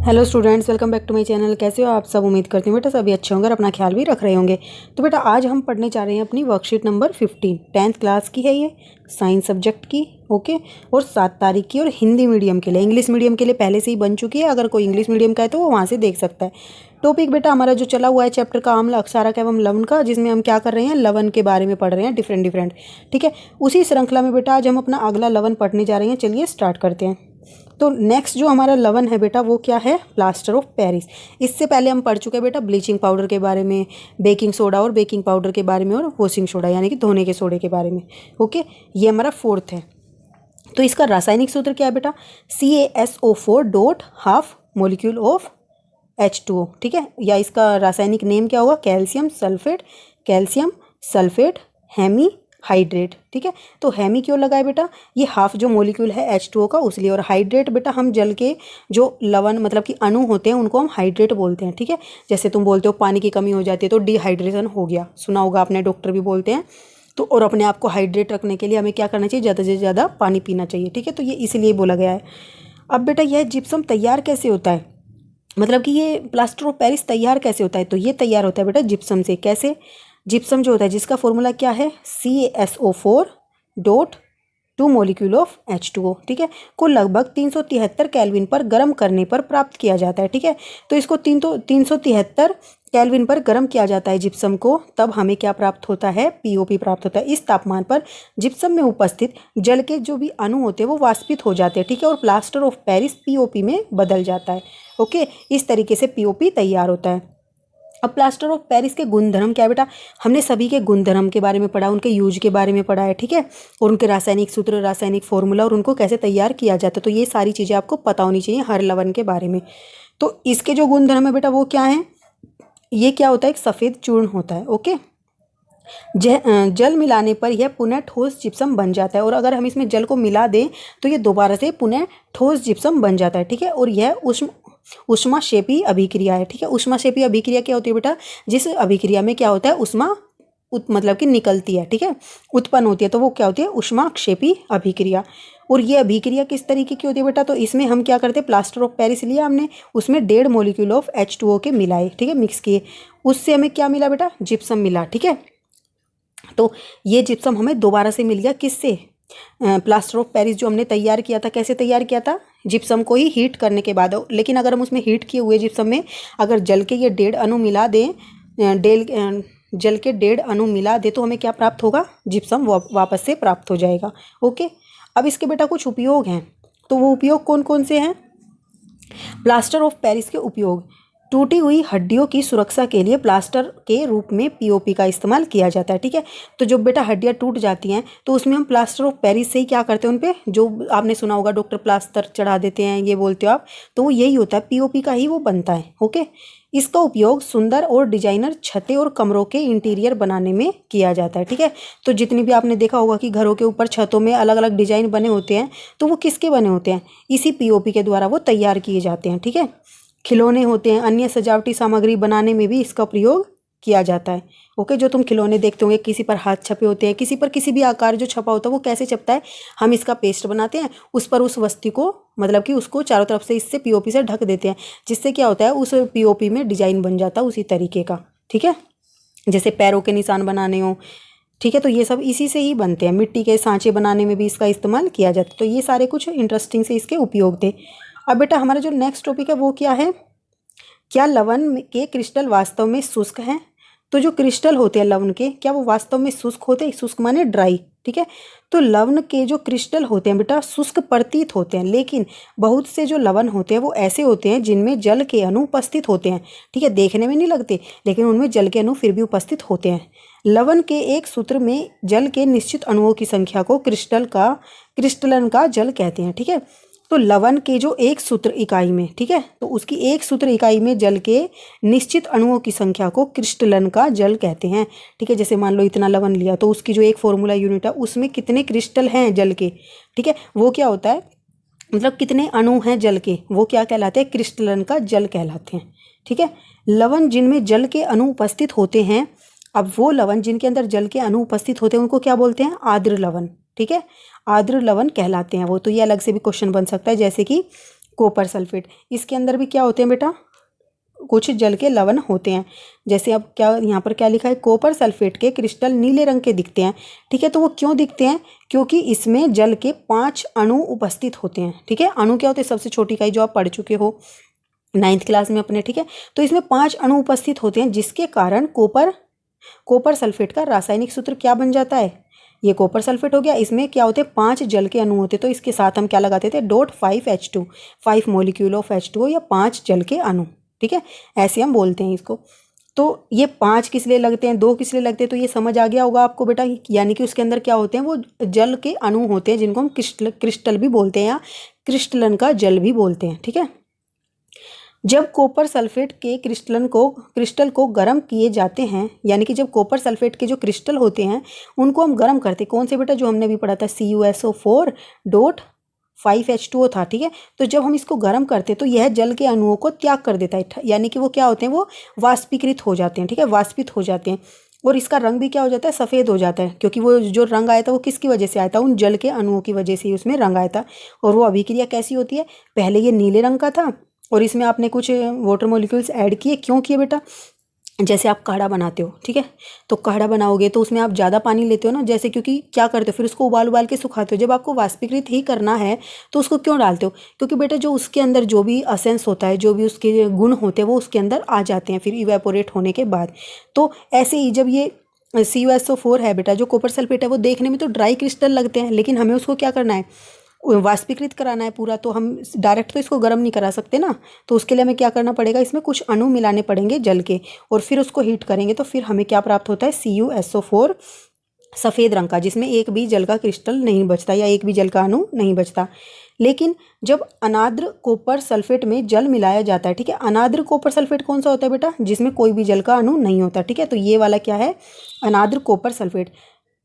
Hello students, welcome back to my channel. कैसे हो आप सब? उम्मीद करती हूँ बेटा सभी अच्छे होंगे और अपना ख्याल भी रख रहे होंगे। तो बेटा आज हम पढ़ने जा रहे हैं अपनी वर्कशीट नंबर 15। 10th क्लास की है ये, साइंस सब्जेक्ट की। ओके, और 7 तारीख की और हिंदी मीडियम के लिए। इंग्लिश मीडियम के लिए पहले से ही बन चुकी है, अगर कोई इंग्लिश मीडियम का है तो वो वहाँ से देख सकता है। टॉपिक बेटा हमारा जो चला हुआ है चैप्टर का आम्ल अक्षारक एवं लवण का, जिसमें हम क्या कर रहे हैं, लवण के बारे में पढ़ रहे हैं, डिफरेंट। ठीक है, उसी श्रृंखला में बेटा आज हम अपना अगला लवण पढ़ने जा रहे हैं। चलिए स्टार्ट करते हैं। तो नेक्स्ट जो हमारा लवण है बेटा वो क्या है? Plaster of Paris. इससे पहले हम पढ़ चुके हैं बेटा ब्लीचिंग पाउडर के बारे में, बेकिंग सोडा और बेकिंग पाउडर के बारे में, और वॉशिंग सोडा यानी कि धोने के सोडे के बारे में। ओके, ये हमारा 4th है। तो इसका रासायनिक सूत्र क्या है बेटा? CaSO4 dot half molecule of H2O। ठीक है, या इसका रासायनिक नेम क्या होगा? Calcium sulphate hemihydrate. ठीक है, तो हेमी क्यों लगा है बेटा? ये हाफ जो मोलिक्यूल है H2O का उसलिए, और हाइड्रेट बेटा हम जल के जो लवण मतलब कि अणु होते हैं उनको हम हाइड्रेट बोलते हैं। ठीक है, जैसे तुम बोलते हो पानी की कमी हो जाती है तो डिहाइड्रेशन हो गया, सुना होगा आपने, डॉक्टर भी बोलते हैं। तो और अपने आप को हाइड्रेट रखने के लिए हमें क्या करना चाहिए? ज़्यादा से ज़्यादा पानी पीना चाहिए। ठीक है, तो ये इसलिए बोला गया है। अब बेटा यह जिप्सम तैयार कैसे होता है, मतलब कि ये प्लास्टर ऑफ पेरिस तैयार कैसे होता है? तो ये तैयार होता है बेटा जिप्सम से। कैसे? जिप्सम जो होता है जिसका फॉर्मूला क्या है? CaSO4 dot 2 molecule of H2O। ठीक है, को लगभग 373 केल्विन पर गर्म करने पर प्राप्त किया जाता है। ठीक है, तो इसको 373 केल्विन पर गर्म किया जाता है जिप्सम को, तब हमें क्या प्राप्त होता है? POP प्राप्त होता है। इस तापमान पर जिप्सम में उपस्थित जल के जो भी अणु होते हैं वो वाष्पित हो जाते हैं। ठीक है, और प्लास्टर ऑफ पेरिस POP में बदल जाता है। ओके, इस तरीके से POP तैयार होता है। अब प्लास्टर ऑफ पेरिस के गुणधर्म क्या है बेटा? हमने सभी के गुणधर्म के बारे में पढ़ा, उनके यूज के बारे में पढ़ा है। ठीक है, और उनके रासायनिक सूत्र, रासायनिक फॉर्मूला और उनको कैसे तैयार किया जाता है, तो ये सारी चीज़ें आपको पता होनी चाहिए हर लवण के बारे में। तो इसके जो गुणधर्म है बेटा वो क्या है? ये क्या होता है? एक सफ़ेद चूर्ण होता है। ओके, जल मिलाने पर यह पुनः ठोस जिप्सम बन जाता है, और अगर हम इसमें जल को मिला दें तो ये दोबारा से पुनः ठोस जिप्सम बन जाता है। ठीक है, और यह ऊष्माक्षेपी अभिक्रिया है। ठीक है, ऊष्माक्षेपी अभिक्रिया क्या होती है बेटा? जिस अभिक्रिया में क्या होता है? ऊष्मा मतलब कि निकलती है। ठीक है, उत्पन्न होती है, तो वो क्या होती है? ऊष्माक्षेपी अभिक्रिया। और ये अभिक्रिया किस तरीके की होती है बेटा? तो इसमें हम क्या करते हैं, प्लास्टर ऑफ पेरिस लिया हमने, उसमें 1.5 मोलिक्यूल ऑफ H2O के मिलाए। ठीक है, मिक्स किए, उससे हमें क्या मिला बेटा? जिप्सम मिला। ठीक है, तो ये जिप्सम हमें दोबारा से मिल गया, किससे? प्लास्टर ऑफ पेरिस जो हमने तैयार किया था, कैसे तैयार किया था? जिप्सम को ही हीट करने के बाद। लेकिन अगर हम उसमें हीट किए हुए जिप्सम में अगर जल के ये 1.5 अणु मिला दें, जल के 1.5 अणु मिला दे, तो हमें क्या प्राप्त होगा? जिप्सम वापस से प्राप्त हो जाएगा। ओके, अब इसके बेटा कुछ उपयोग हैं, तो वो उपयोग कौन कौन से हैं? प्लास्टर ऑफ पेरिस के उपयोग: टूटी हुई हड्डियों की सुरक्षा के लिए प्लास्टर के रूप में POP का इस्तेमाल किया जाता है। ठीक है, तो जब बेटा हड्डियां टूट जाती हैं तो उसमें हम प्लास्टर ऑफ पेरिस से ही क्या करते हैं, उन पे जो आपने सुना होगा डॉक्टर प्लास्टर चढ़ा देते हैं, ये बोलते हो आप, तो वो यही होता है, POP का ही वो बनता है। ओके, इसका उपयोग सुंदर और डिजाइनर छतें और कमरों के इंटीरियर बनाने में किया जाता है। ठीक है, तो जितनी भी आपने देखा होगा कि घरों के ऊपर छतों में अलग अलग डिजाइन बने होते हैं, तो वो किसके बने होते हैं? इसी POP के द्वारा वो तैयार किए जाते हैं। ठीक है, खिलौने होते हैं, अन्य सजावटी सामग्री बनाने में भी इसका प्रयोग किया जाता है। ओके, जो तुम खिलौने देखते होंगे, किसी पर हाथ छपे होते हैं, किसी पर किसी भी आकार जो छपा होता है, वो कैसे छपता है? हम इसका पेस्ट बनाते हैं, उस पर उस वस्तु को मतलब कि उसको चारों तरफ से इससे POP से ढक देते हैं, जिससे क्या होता है? उस POP में डिजाइन बन जाता है उसी तरीके का। ठीक है, जैसे पैरों के निशान बनाने हो। ठीक है, तो ये सब इसी से ही बनते हैं। मिट्टी के सांचे बनाने में भी इसका इस्तेमाल किया जाता है। तो ये सारे कुछ इंटरेस्टिंग से इसके उपयोग थे। अब बेटा हमारा जो नेक्स्ट टॉपिक है वो क्या है? क्या लवण के क्रिस्टल वास्तव में शुष्क हैं? तो जो क्रिस्टल होते हैं लवण के, क्या वो वास्तव में शुष्क होते हैं? शुष्क माने ड्राई। ठीक है, तो लवण के जो क्रिस्टल होते हैं बेटा शुष्क प्रतीत होते हैं, लेकिन बहुत से जो लवण होते हैं वो ऐसे होते हैं जिनमें जल के अणु उपस्थित होते हैं। ठीक है, देखने में नहीं लगते लेकिन उनमें जल के अणु फिर भी उपस्थित होते हैं। लवण के एक सूत्र में जल के निश्चित अणुओं की संख्या को क्रिस्टलन का जल कहते हैं। ठीक है, तो लवण के जो एक सूत्र इकाई में, ठीक है, तो उसकी एक सूत्र इकाई में जल के निश्चित अणुओं की संख्या को क्रिस्टलन का जल कहते हैं। ठीक है, जैसे मान लो इतना लवण लिया तो उसकी जो एक फॉर्मूला यूनिट है उसमें कितने क्रिस्टल हैं जल के, ठीक है, वो क्या होता है, मतलब कितने अणु हैं जल के, वो क्या कहलाते हैं? क्रिस्टलन का जल कहलाते हैं। ठीक है, लवण जिनमें जल के अणु उपस्थित होते हैं, अब वो लवण जिनके अंदर जल के अणु उपस्थित होते हैं उनको क्या बोलते हैं? आर्द्र लवण। ठीक है, आर्द्र लवण कहलाते हैं वो। तो ये अलग से भी क्वेश्चन बन सकता है, जैसे कि कॉपर सल्फेट। इसके अंदर भी क्या होते हैं बेटा, कुछ जल के लवण होते हैं। जैसे अब क्या यहाँ पर क्या लिखा है, कॉपर सल्फेट के क्रिस्टल नीले रंग के दिखते हैं। ठीक है, तो वो क्यों दिखते हैं, क्योंकि इसमें जल के 5 अणु उपस्थित होते हैं। ठीक है, अणु क्या होते हैं, सबसे छोटी इकाई जो आप पढ़ चुके हो 9th क्लास में अपने। ठीक है, तो इसमें 5 अणु उपस्थित होते हैं, जिसके कारण कॉपर सल्फेट का रासायनिक सूत्र क्या बन जाता है, ये कॉपर सल्फेट हो गया। इसमें क्या होते हैं, 5 जल के अणु होते, तो इसके साथ हम क्या लगाते थे, .5H2, 5 मॉलिक्यूल ऑफ H2O, या 5 जल के अणु। ठीक है, ऐसे हम बोलते हैं इसको। तो ये 5 किस लिए लगते हैं, 2 किस लिए लगते हैं, तो ये समझ आ गया होगा आपको बेटा। यानी कि उसके अंदर क्या होते हैं, वो जल के अणु होते हैं, जिनको हम क्रिस्टल भी बोलते हैं, या क्रिस्टलन का जल भी बोलते हैं। ठीक है, जब कॉपर सल्फेट के क्रिस्टल को गर्म किए जाते हैं, यानी कि जब कॉपर सल्फेट के जो क्रिस्टल होते हैं उनको हम गर्म करते हैं, कौन से बेटा, जो हमने अभी पढ़ा था CuSO4.5H2O था। ठीक है, तो जब हम इसको गर्म करते हैं तो यह जल के अणुओं को त्याग कर देता है, यानी कि वो क्या होते हैं, वो वाष्पीकृत हो जाते हैं। ठीक है, वाष्पित हो जाते हैं, और इसका रंग भी क्या हो जाता है, सफ़ेद हो जाता है, क्योंकि वो जो रंग आया था वो किसकी वजह से आया था, उन जल के अणुओं की वजह से ही उसमें रंग आया था। और वो अभिक्रिया कैसी होती है, पहले ये नीले रंग का था और इसमें आपने कुछ वाटर मॉलिक्यूल्स ऐड किए। क्यों किए बेटा, जैसे आप काढ़ा बनाते हो। ठीक है, तो काढ़ा बनाओगे तो उसमें आप ज़्यादा पानी लेते हो ना, जैसे, क्योंकि क्या करते हो, फिर उसको उबाल के सुखाते हो। जब आपको वाष्पीकृत ही करना है तो उसको क्यों डालते हो, क्योंकि बेटा जो उसके अंदर जो भी असेंस होता है, जो भी उसके गुण होते हैं, वो उसके अंदर आ जाते हैं फिर इवेपोरेट होने के बाद। तो ऐसे ही जब ये CuSO4 है बेटा, जो कॉपर सल्फेट है, वो देखने में तो ड्राई क्रिस्टल लगते हैं, लेकिन हमें उसको क्या करना है, वाष्पीकृत कराना है पूरा। तो हम डायरेक्ट तो इसको गर्म नहीं करा सकते ना, तो उसके लिए हमें क्या करना पड़ेगा, इसमें कुछ अणु मिलाने पड़ेंगे जल के, और फिर उसको हीट करेंगे, तो फिर हमें क्या प्राप्त होता है, CuSO4 सफ़ेद रंग का, जिसमें एक भी जल का क्रिस्टल नहीं बचता, या एक भी जल का अणु नहीं बचता। लेकिन जब अनाद्र कॉपर सल्फेट में जल मिलाया जाता है, ठीक है, अनाद्र कॉपर सल्फेट कौन सा होता है बेटा, जिसमें कोई भी जल का अणु नहीं होता। ठीक है, तो ये वाला क्या है, अनाद्र कॉपर सल्फेट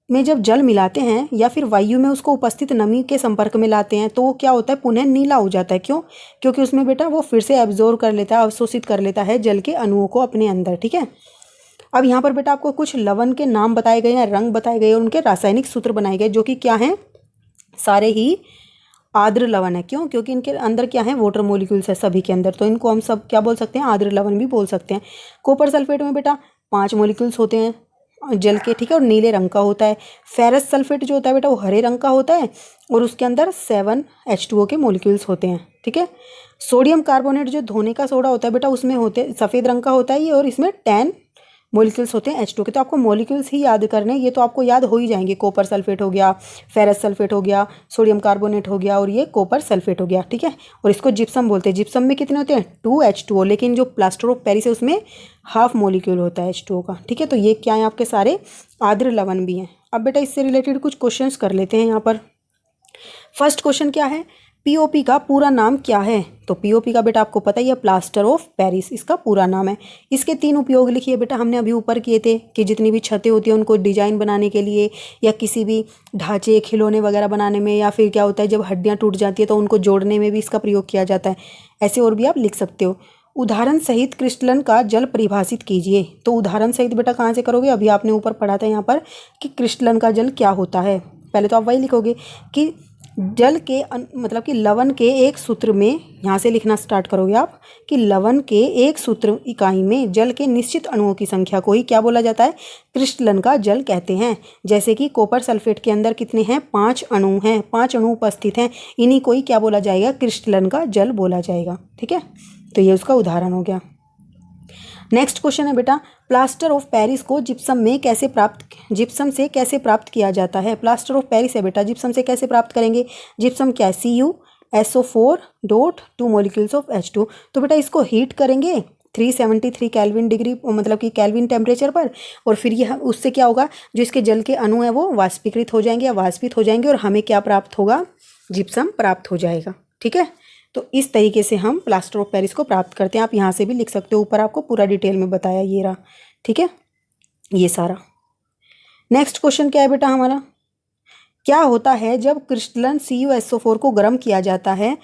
में जब जल मिलाते हैं या फिर वायु में उसको उपस्थित नमी के संपर्क में लाते हैं, तो वो क्या होता है, पुनः नीला हो जाता है। क्यों, क्योंकि उसमें बेटा वो फिर से एब्जॉर्ब कर लेता है, अवशोषित कर लेता है जल के अणुओं को अपने अंदर। ठीक है, अब यहाँ पर बेटा आपको कुछ लवण के नाम बताए गए हैं, रंग बताए गए और उनके रासायनिक सूत्र बनाए गए, जो कि क्या हैं, सारे ही आर्द्र लवण है। क्यों, क्योंकि इनके अंदर क्या है, वाटर मॉलिक्यूल्स है सभी के अंदर, तो इनको हम सब क्या बोल सकते हैं, आर्द्र लवण भी बोल सकते हैं। कॉपर सल्फेट में बेटा 5 मॉलिक्यूल्स होते हैं जल के। ठीक है, और नीले रंग का होता है। फेरस सल्फेट जो होता है बेटा, वो हरे रंग का होता है, और उसके अंदर 7 H2O के मॉलिक्यूल्स होते हैं। ठीक है, सोडियम कार्बोनेट जो धोने का सोडा होता है बेटा, उसमें होते सफ़ेद रंग का होता है ये, और इसमें 10 मॉलिक्यूल्स होते हैं H2O के। तो आपको मॉलिक्यूल्स ही याद करने, ये तो आपको याद हो ही जाएंगे। कॉपर सल्फेट हो गया, फेरस सल्फेट हो गया, सोडियम कार्बोनेट हो गया, और ये कॉपर सल्फेट हो गया। ठीक है, और इसको जिप्सम बोलते हैं। जिप्सम में कितने होते हैं, 2 H2O, लेकिन जो प्लास्टर ऑफ पेरिस है उसमें हाफ मॉलिक्यूल होता है H2O का। ठीक है, तो ये क्या है, आपके सारे आर्द्र लवण भी हैं। अब बेटा इससे रिलेटेड कुछ क्वेश्चंस कर लेते हैं यहाँ पर। फर्स्ट क्वेश्चन क्या है, पीओपी का पूरा नाम क्या है। तो पीओपी का बेटा आपको पता ही है, प्लास्टर ऑफ पेरिस इसका पूरा नाम है। इसके 3 उपयोग लिखिए बेटा, हमने अभी ऊपर किए थे कि जितनी भी छतें होती हैं उनको डिजाइन बनाने के लिए, या किसी भी ढांचे खिलौने वगैरह बनाने में, या फिर क्या होता है जब हड्डियाँ टूट जाती है तो उनको जोड़ने में भी इसका प्रयोग किया जाता है। ऐसे और भी आप लिख सकते हो। उदाहरण सहित क्रिस्टलन का जल परिभाषित कीजिए। तो उदाहरण सहित बेटा कहाँ से करोगे, अभी आपने ऊपर पढ़ा था यहाँ पर कि क्रिस्टलन का जल क्या होता है। पहले तो आप वही लिखोगे कि जल के मतलब कि लवण के एक सूत्र में, यहाँ से लिखना स्टार्ट करोगे आप कि लवण के एक सूत्र इकाई में जल के निश्चित अणुओं की संख्या को ही क्या बोला जाता है, क्रिस्टलन का जल कहते हैं। जैसे कि कॉपर सल्फेट के अंदर कितने हैं, 5 अणु हैं, 5 अणु उपस्थित हैं, इन्हीं को ही क्या बोला जाएगा, क्रिस्टलन का जल बोला जाएगा। ठीक है, तो ये उसका उदाहरण हो गया। नेक्स्ट क्वेश्चन है बेटा, प्लास्टर ऑफ पेरिस को जिप्सम से कैसे प्राप्त किया जाता है। प्लास्टर ऑफ पेरिस है बेटा, जिप्सम से कैसे प्राप्त करेंगे। जिप्सम क्या है, CuSO4.2 मॉलिक्यूल्स ऑफ H2। तो बेटा इसको हीट करेंगे 373 केल्विन डिग्री, मतलब कि केल्विन टेम्परेचर पर, और फिर यह उससे क्या होगा, जो इसके जल के अणु हैं वो वाष्पीकृत हो जाएंगे या वाष्पित हो जाएंगे, और हमें क्या प्राप्त होगा, जिप्सम प्राप्त हो जाएगा। ठीक है, तो इस तरीके से हम प्लास्टर ऑफ पेरिस को प्राप्त करते हैं। आप यहाँ से भी लिख सकते हो, ऊपर आपको पूरा डिटेल में बताया ये रहा। ठीक है, ये सारा। नेक्स्ट क्वेश्चन क्या है बेटा हमारा, क्या होता है जब क्रिस्टलन CuSO4 को गर्म किया जाता है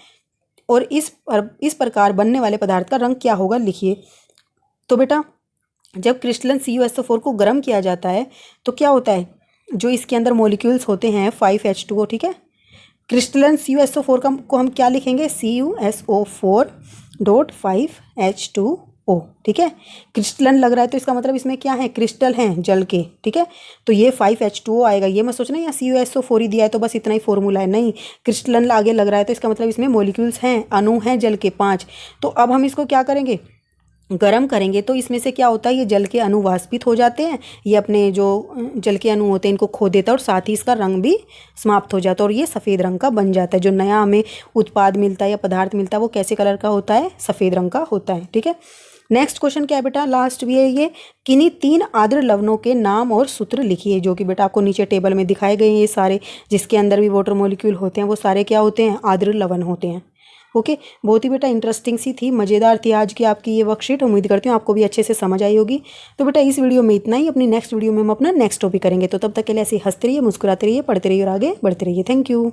और इस प्रकार बनने वाले पदार्थ का रंग क्या होगा, लिखिए। तो बेटा जब क्रिस्टलन CuSO4 को गर्म किया जाता है तो क्या होता है, जो इसके अंदर मॉलिक्यूल्स होते हैं 5 H2O, ठीक है, क्रिस्टलन CuSO4 को हम क्या लिखेंगे, CuSO4.5H2O, ठीक है। क्रिस्टलन लग रहा है तो इसका मतलब इसमें क्या है, क्रिस्टल हैं जल के, ठीक है। तो ये 5H2O आएगा। ये मत सोचना यहाँ CuSO4 ही दिया है तो बस इतना ही फॉर्मूला है, नहीं, क्रिस्टलन आगे लग रहा है तो इसका मतलब इसमें मॉलिक्यूल्स हैं, अणु हैं जल के 5। तो अब हम इसको क्या करेंगे, गर्म करेंगे तो इसमें से क्या होता है, ये जल के अणु वाष्पित हो जाते हैं, ये अपने जो जल के अणु होते हैं इनको खो देता है और साथ ही इसका रंग भी समाप्त हो जाता है और ये सफ़ेद रंग का बन जाता है। जो नया हमें उत्पाद मिलता है या पदार्थ मिलता है वो कैसे कलर का होता है, सफ़ेद रंग का होता है, ठीक है। नेक्स्ट क्वेश्चन क्या है बेटा, लास्ट भी है ये, किन्हीं 3 आर्द्र लवणों के नाम और सूत्र लिखिए, जो कि बेटा आपको नीचे टेबल में दिखाए गए हैं। ये सारे जिसके अंदर भी वाटर मॉलिक्यूल होते हैं वो सारे क्या होते हैं, आर्द्र लवण होते हैं। ओके, बहुत ही बेटा इंटरेस्टिंग सी थी, मज़ेदार थी आज की आपकी ये वर्कशीट। उम्मीद करती हूँ आपको भी अच्छे से समझ आई होगी। तो बेटा इस वीडियो में इतना ही, अपनी नेक्स्ट वीडियो में हम अपना नेक्स्ट टॉपिक करेंगे। तो तब तक के लिए ऐसे हंसते रहिए, मुस्कुराते रहिए, पढ़ते रहिए और आगे बढ़ते रहिए। Thank you.